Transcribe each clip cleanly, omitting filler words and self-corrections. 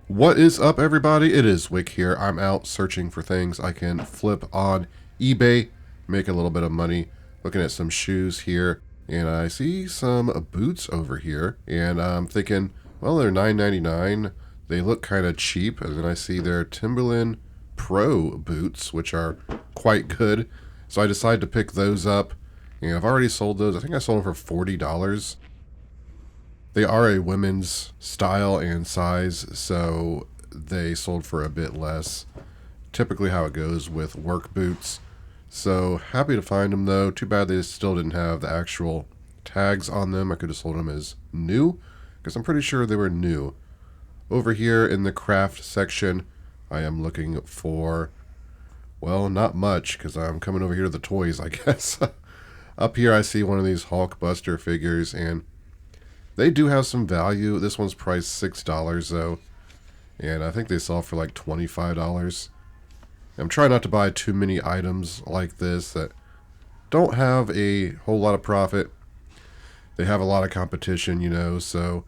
What is up, everybody? It is Wick here. I'm out searching for things I can flip on eBay, make a little bit of money, looking at some shoes here, and I see some boots over here, and I'm thinking, well, they're $9.99. They look kind of cheap, and then I see their Timberland Pro boots, which are quite good, so I decided to pick those up, and I've already sold those. I think I sold them for $40. They are a women's style and size, so they sold for a bit less. Typically how it goes with work boots. So happy to find them though. Too bad they still didn't have the actual tags on them. I could have sold them as new, because I'm pretty sure they were new. Over here in the craft section, I am looking for, well, not much, because I'm coming over here to the toys, I guess. Up here I see one of these Hulkbuster figures, and they do have some value. This one's priced $6 though, and I think they sell for like $25. I'm trying not to buy too many items like this that don't have a whole lot of profit. They have a lot of competition, you know, so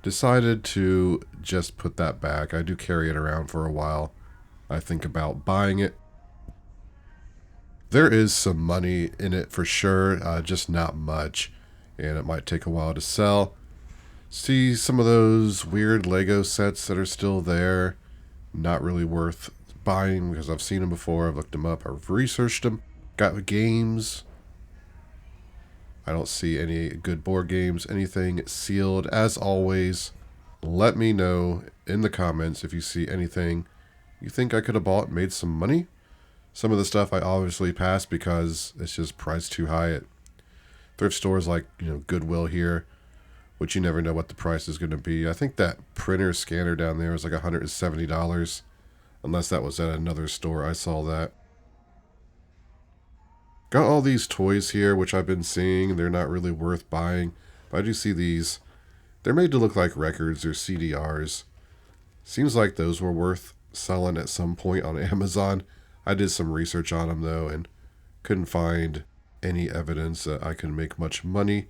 decided to just put that back. I do carry it around for a while. I think about buying it. There is some money in it for sure, just not much, and it might take a while to sell. See some of those weird Lego sets that are still there. Not really worth buying because I've seen them before. I've looked them up. I've researched them. Got games. I don't see any good board games. Anything sealed. As always, let me know in the comments if you see anything you think I could have bought and made some money. Some of the stuff I obviously passed because it's just priced too high at thrift stores like, Goodwill here, which you never know what the price is going to be. I think that printer scanner down there was like $170, unless that was at another store. I saw that. Got all these toys here, which I've been seeing. They're not really worth buying, but I do see these. They're made to look like records or CDRs. Seems like those were worth selling at some point on Amazon. I did some research on them though, and couldn't find any evidence that I can make much money.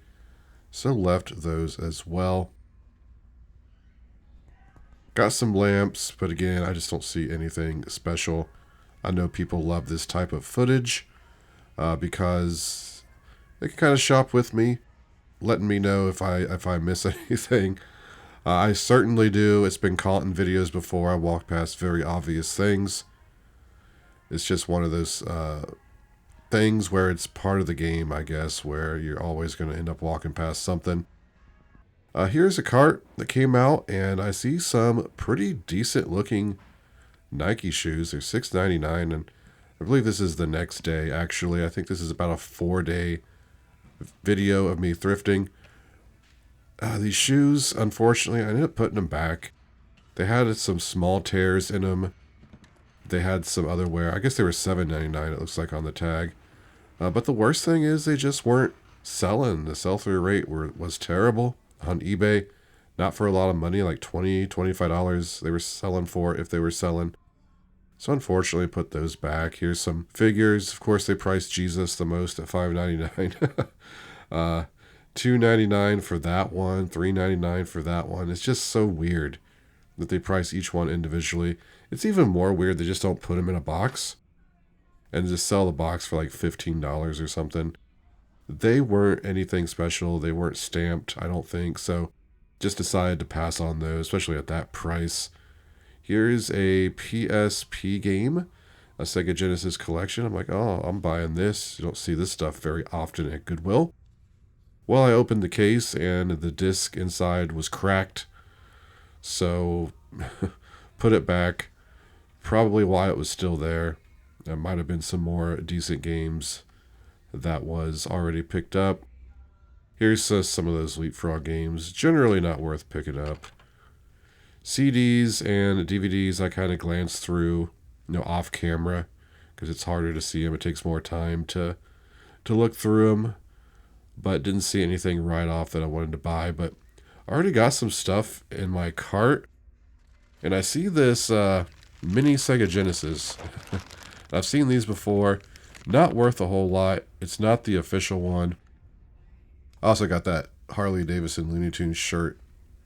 So left those as well. Got some lamps, but again, I just don't see anything special. I know people love this type of footage because they can kind of shop with me, letting me know if I miss anything. I certainly do. It's been caught in videos before. I walk past very obvious things. It's just one of those things where it's part of the game, I guess, where you're always going to end up walking past something. Here's a cart that came out, and I see some pretty decent looking Nike shoes. They're $6.99, and I believe this is the next day, actually. I think this is about a 4-day video of me thrifting. These shoes, unfortunately, I ended up putting them back. They had some small tears in them. They had some other wear. I guess they were $7.99, it looks like, on the tag. But the worst thing is they just weren't selling. The sell-through rate was terrible on eBay. Not for a lot of money, like $20, $25 they were selling for if they were selling. So unfortunately, put those back. Here's some figures. Of course, they priced Jesus the most at $5.99. $2.99 for that one, $3.99 for that one. It's just so weird that they price each one individually. It's even more weird they just don't put them in a box and just sell the box for like $15 or something. They weren't anything special. They weren't stamped, I don't think. So just decided to pass on those, especially at that price. Here's a PSP game, a Sega Genesis collection. I'm like, oh, I'm buying this. You don't see this stuff very often at Goodwill. Well, I opened the case and the disc inside was cracked. So put it back. Probably why it was still there. There might have been some more decent games that was already picked up. Here's some of those Leapfrog games. Generally not worth picking up. CDs and DVDs I kind of glanced through, off camera, because it's harder to see them. It takes more time to look through them. But didn't see anything right off that I wanted to buy. But I already got some stuff in my cart. And I see this mini Sega Genesis. I've seen these before. Not worth a whole lot. It's not the official one. I also got that Harley Davidson Looney Tunes shirt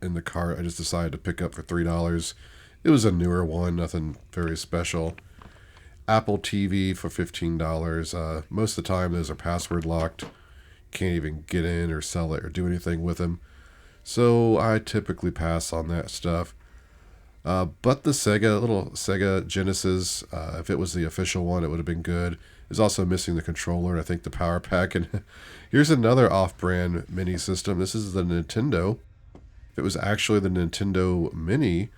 in the cart. I just decided to pick up for $3. It was a newer one, nothing very special. Apple TV for $15. Most of the time, those are password locked. Can't even get in or sell it or do anything with them. So I typically pass on that stuff. But the little Sega Genesis, if it was the official one, it would have been good. It's also missing the controller and I think the power pack. And here's another off-brand mini system. This is the Nintendo. If it was actually the Nintendo Mini,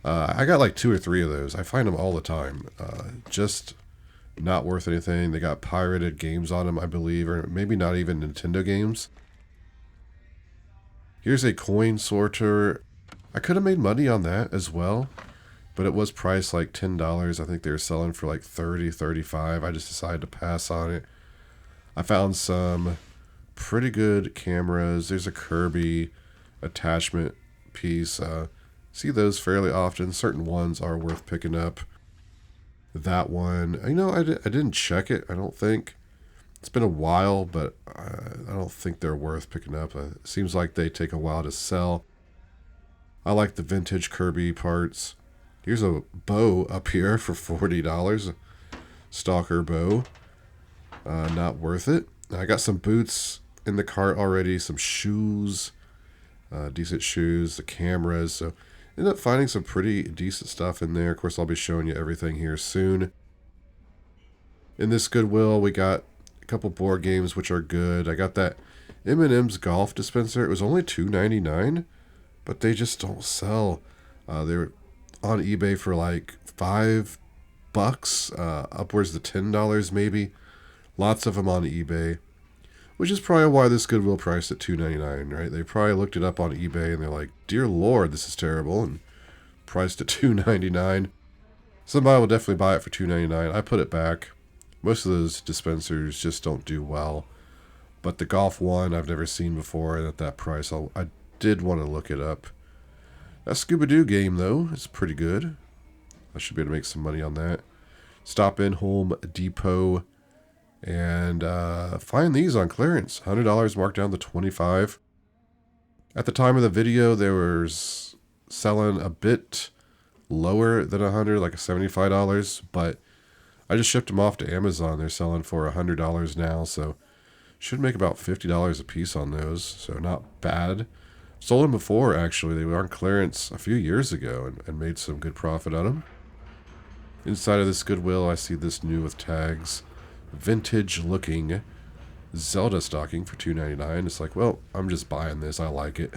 I got like 2 or 3 of those. I find them all the time. Just not worth anything. They got pirated games on them, I believe, or maybe not even Nintendo games. Here's a coin sorter. I could have made money on that as well, but it was priced like $10. I think they were selling for like $30, $35. I just decided to pass on it. I found some pretty good cameras. There's a Kirby attachment piece. See those fairly often. Certain ones are worth picking up. That one, I didn't check it, I don't think. It's been a while, but I don't think they're worth picking up. It seems like they take a while to sell. I like the vintage Kirby parts. Here's a bow up here for $40. Stalker bow. Not worth it. I got some boots in the cart already. Some shoes. Decent shoes. The cameras. So ended up finding some pretty decent stuff in there. Of course, I'll be showing you everything here soon. In this Goodwill, we got a couple board games which are good. I got that M&M's golf dispenser. It was only $2.99. But they just don't sell. They're on eBay for like $5, upwards to $10 maybe. Lots of them on eBay, which is probably why this Goodwill priced at $2.99, right? They probably looked it up on eBay and they're like, "Dear Lord, this is terrible," and priced at $2.99. Somebody will definitely buy it for $2.99. I put it back. Most of those dispensers just don't do well, but the golf one I've never seen before, and at that price, I did want to look it up. That Scooby-Doo game, though, is pretty good. I should be able to make some money on that. Stop in Home Depot and find these on clearance. $100 marked down to $25. At the time of the video, they were selling a bit lower than $100, like $75, but I just shipped them off to Amazon. They're selling for $100 now, so should make about $50 a piece on those, so not bad. Sold them before, actually. They were on clearance a few years ago and made some good profit on them. Inside of this Goodwill, I see this new with tags. Vintage-looking Zelda stocking for $2.99. It's like, well, I'm just buying this. I like it.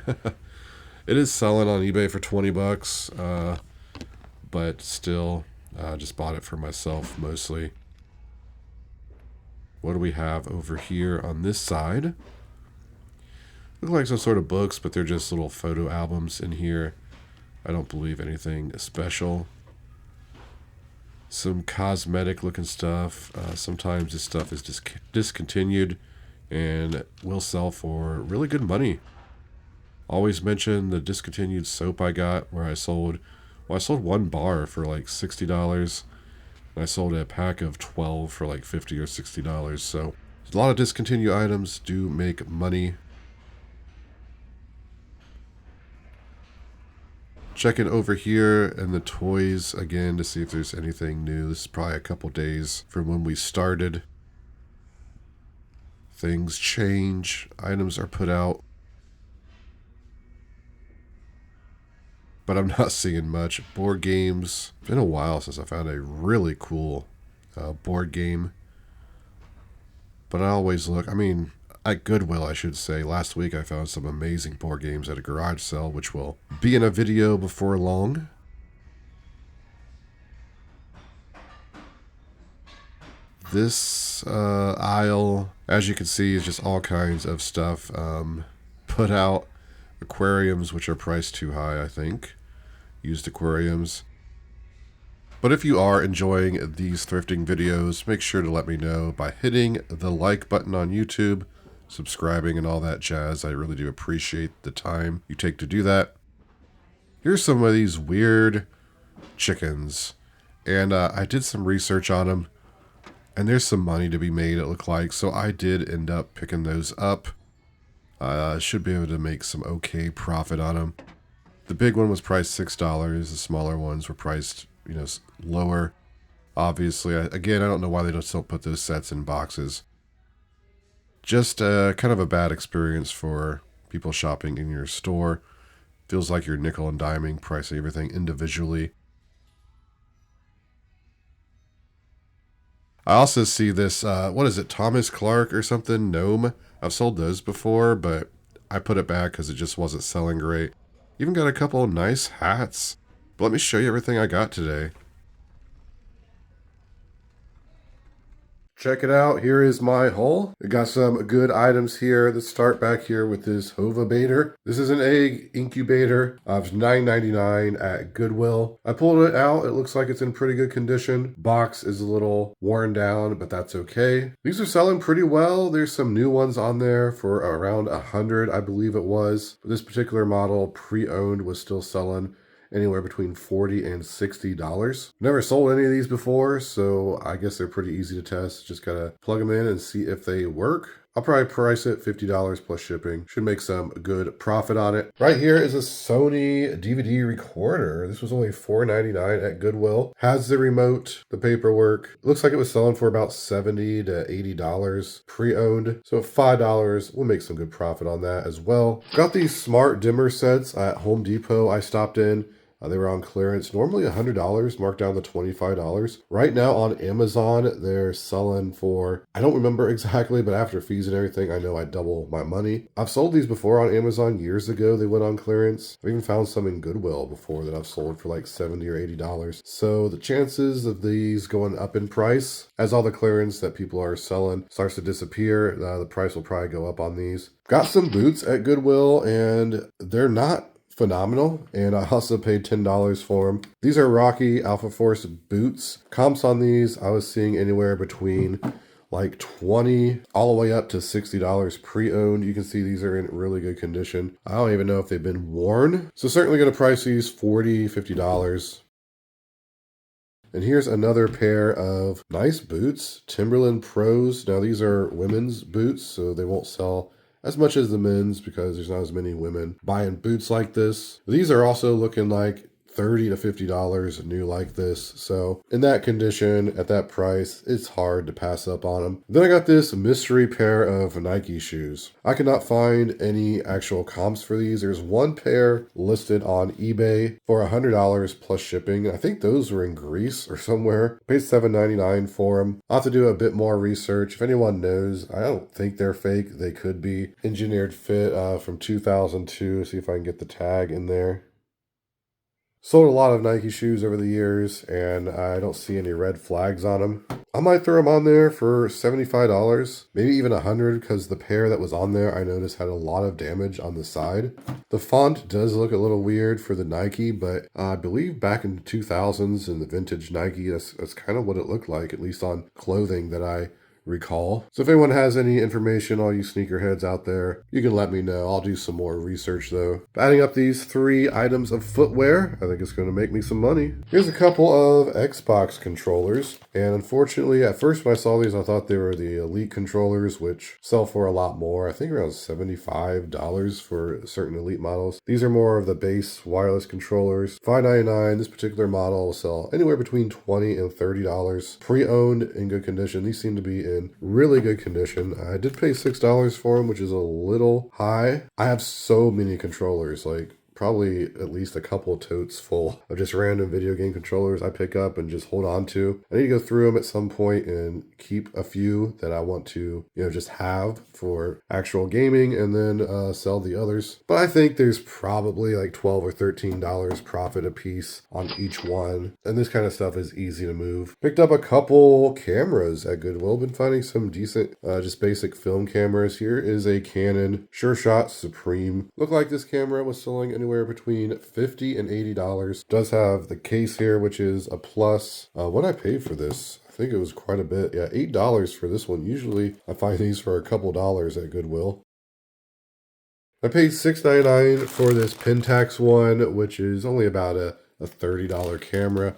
It is selling on eBay for $20, but still, just bought it for myself mostly. What do we have over here on this side? Look like some sort of books, but they're just little photo albums in here. I don't believe anything special. Some cosmetic looking stuff. Sometimes this stuff is discontinued and will sell for really good money. Always mention the discontinued soap I got where I sold one bar for like $60. And I sold a pack of 12 for like $50 or $60. So a lot of discontinued items do make money. Checking over here in the toys again to see if there's anything new. This is probably a couple days from when we started. Things change. Items are put out. But I'm not seeing much. Board games. It's been a while since I found a really cool board game. But I always look. At Goodwill, I should say. Last week I found some amazing board games at a garage sale, which will be in a video before long. This aisle, as you can see, is just all kinds of stuff put out. Aquariums, which are priced too high, I think. Used aquariums. But if you are enjoying these thrifting videos, make sure to let me know by hitting the like button on YouTube, subscribing and all that jazz. I really do appreciate the time you take to do that. Here's some of these weird chickens. And I did some research on them. And there's some money to be made, it looked like. So I did end up picking those up. Should be able to make some okay profit on them. The big one was priced $6. The smaller ones were priced, lower. Obviously, again, I don't know why they don't still put those sets in boxes. Just kind of a bad experience for people shopping in your store. Feels like you're nickel and diming, pricing everything individually. I also see this, what is it, Thomas Clark or something, Gnome. I've sold those before, but I put it back because it just wasn't selling great. Even got a couple of nice hats. But let me show you everything I got today. Check it out. Here is my haul. I got some good items here. Let's start back here with this Hovabator. This is an egg incubator. It was $9.99 at Goodwill. I pulled it out. It looks like it's in pretty good condition. Box is a little worn down, but that's okay. These are selling pretty well. There's some new ones on there for around $100, I believe it was. But this particular model, pre-owned, was still selling anywhere between $40 and $60. Never sold any of these before, so I guess they're pretty easy to test. Just gotta plug them in and see if they work. I'll probably price it $50 plus shipping. Should make some good profit on it. Right here is a Sony DVD recorder. This was only $4.99 at Goodwill. Has the remote, the paperwork. Looks like it was selling for about $70 to $80 pre-owned. So $5, we'll make some good profit on that as well. Got these smart dimmer sets at Home Depot. I stopped in. They were on clearance, normally $100, marked down to $25. Right now on Amazon, they're selling for, I don't remember exactly, but after fees and everything, I know I double my money. I've sold these before on Amazon years ago. They went on clearance. I've even found some in Goodwill before that I've sold for like $70 or $80. So the chances of these going up in price, as all the clearance that people are selling starts to disappear, the price will probably go up on these. Got some boots at Goodwill, and they're not phenomenal, and I also paid $10 for them. These are Rocky Alpha Force boots. Comps on these I was seeing anywhere between like $20 all the way up to $60 pre-owned. You can see these are in really good condition. I don't even know if they've been worn, so certainly going to price these $40, $50. And here's another pair of nice boots, Timberland Pros. Now these are women's boots, so they won't sell as much as the men's because there's not as many women buying boots like this. These are also looking like $30 to $50 new like this. So in that condition, at that price, it's hard to pass up on them. Then I got this mystery pair of Nike shoes. I could not find any actual comps for these. There's one pair listed on eBay for $100 plus shipping. I think those were in Greece or somewhere. Paid $7.99 for them. I'll have to do a bit more research. If anyone knows, I don't think they're fake. They could be engineered fit from 2002. See if I can get the tag in there. Sold a lot of Nike shoes over the years, and I don't see any red flags on them. I might throw them on there for $75, maybe even $100, because the pair that was on there I noticed had a lot of damage on the side. The font does look a little weird for the Nike, but I believe back in the 2000s in the vintage Nike, that's kind of what it looked like, at least on clothing that I recall. So if anyone has any information, all you sneakerheads out there, you can let me know. I'll do some more research though. Adding up these 3 items of footwear, I think it's going to make me some money. Here's a couple of Xbox controllers, and unfortunately at first when I saw these I thought they were the Elite controllers, which sell for a lot more. I think around $75 for certain Elite models. These are more of the base wireless controllers. $5.99. This particular model will sell anywhere between $20 and $30. Pre-owned, in good condition. These seem to be in really good condition. I did pay $6 for them, which is a little high. I have so many controllers, like probably at least a couple totes full of just random video game controllers I pick up and just hold on to. I need to go through them at some point and keep a few that I want to, just have for actual gaming, and then sell the others. But I think there's probably like $12 or $13 profit a piece on each one. And this kind of stuff is easy to move. Picked up a couple cameras at Goodwill. Been finding some decent, just basic film cameras. Here is a Canon SureShot Supreme. Looked like this camera was selling anywhere between $50 and $80. Does have the case here, which is a plus. What I paid for this? I think it was quite a bit. Yeah, $8 for this one. Usually I find these for a couple dollars at Goodwill. I paid $6.99 for this Pentax one, which is only about a $30 camera,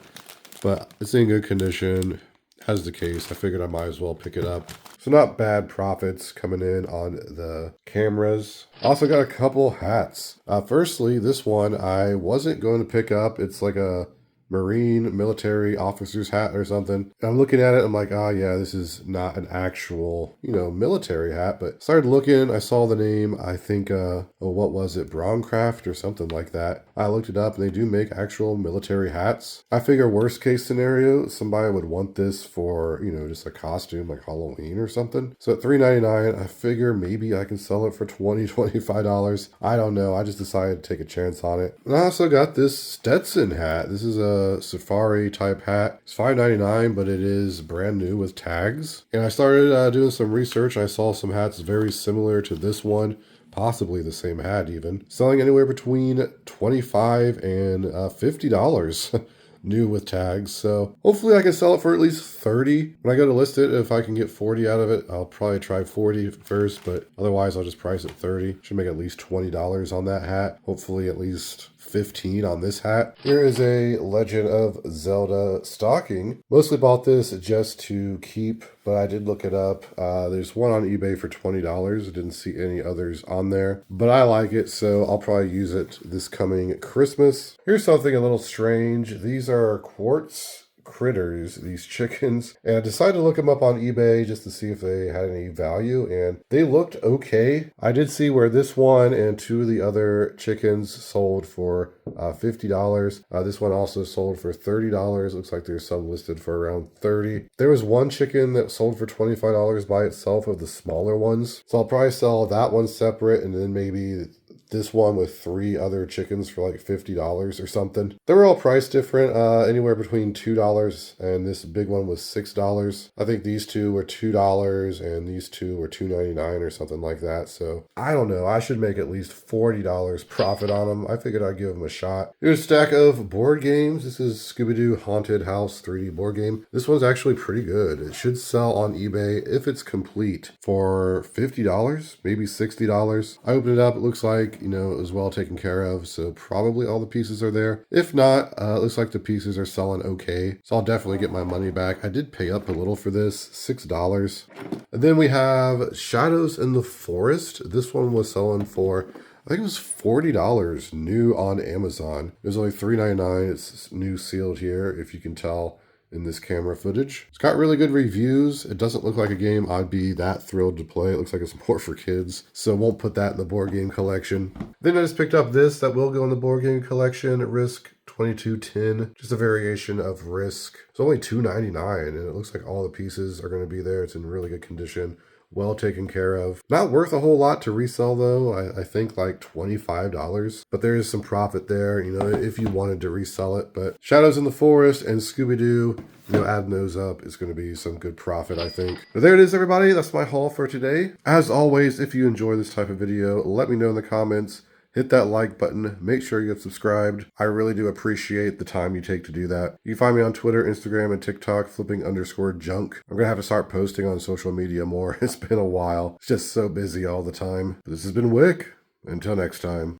but it's in good condition. Has the case. I figured I might as well pick it up. So not bad profits coming in on the cameras. Also got a couple hats. Firstly, this one I wasn't going to pick up. It's like a Marine military officer's hat or something. I'm looking at it, I'm like, oh yeah, this is not an actual, military hat. But started looking, I saw the name, I think, what was it, Bromcraft or something like that. I looked it up and they do make actual military hats. I figure worst case scenario, somebody would want this for, just a costume like Halloween or something. So at $3.99, I figure maybe I can sell it for $20, $25. I don't know. I just decided to take a chance on it. And I also got this Stetson hat. This is a safari type hat. It's $5.99, but it is brand new with tags. And I started doing some research. I saw some hats very similar to this one, possibly the same hat even, selling anywhere between $25 and $50. New with tags. So hopefully I can sell it for at least 30. When I go to list it, if I can get 40 out of it, I'll probably try 40 first, but otherwise I'll just price it 30. Should make at least $20 on that hat. Hopefully at least 15 on this hat. Here is a Legend of Zelda stocking. Mostly bought this just to keep, but I did look it up. There's one on eBay for $20. I didn't see any others on there, but I like it, so I'll probably use it this coming Christmas. Here's something a little strange. These are quartz critters, these chickens, and I decided to look them up on eBay just to see if they had any value, and they looked okay. I did see where this one and two of the other chickens sold for $50. This one also sold for $30. Looks like there's some listed for around $30. There was one chicken that sold for $25 by itself of the smaller ones, so I'll probably sell that one separate and then maybe this one with 3 other chickens for like $50 or something. They were all priced different, anywhere between $2 and this big one was $6. I think these two were $2 and these two were $2.99 or something like that. So I don't know. I should make at least $40 profit on them. I figured I'd give them a shot. Here's a stack of board games. This is Scooby-Doo Haunted House 3D board game. This one's actually pretty good. It should sell on eBay if it's complete for $50, maybe $60. I opened it up. It looks like it was well taken care of, so probably all the pieces are there. If not, it looks like the pieces are selling okay, so I'll definitely get my money back. I did pay up a little for this, $6. And then we have Shadows in the Forest. This one was selling for, I think it was $40 new on Amazon. It was only $3.99. It's new sealed here, if you can tell in this camera footage. It's got really good reviews. It doesn't look like a game I'd be that thrilled to play. It looks like it's more for kids, so won't put that in the board game collection. Then I just picked up this that will go in the board game collection, Risk 2210, just a variation of Risk. It's only $2.99 and it looks like all the pieces are going to be there. It's in really good condition. Well taken care of. Not worth a whole lot to resell though. I think like $25, but there is some profit there, if you wanted to resell it. But Shadows in the Forest and Scooby-Doo, adding those up is going to be some good profit, I think. But there it is, everybody. That's my haul for today. As always, if you enjoy this type of video, let me know in the comments. Hit that like button. Make sure you get subscribed. I really do appreciate the time you take to do that. You can find me on Twitter, Instagram, and TikTok, flipping_junk. I'm going to have to start posting on social media more. It's been a while. It's just so busy all the time. But this has been Wick. Until next time.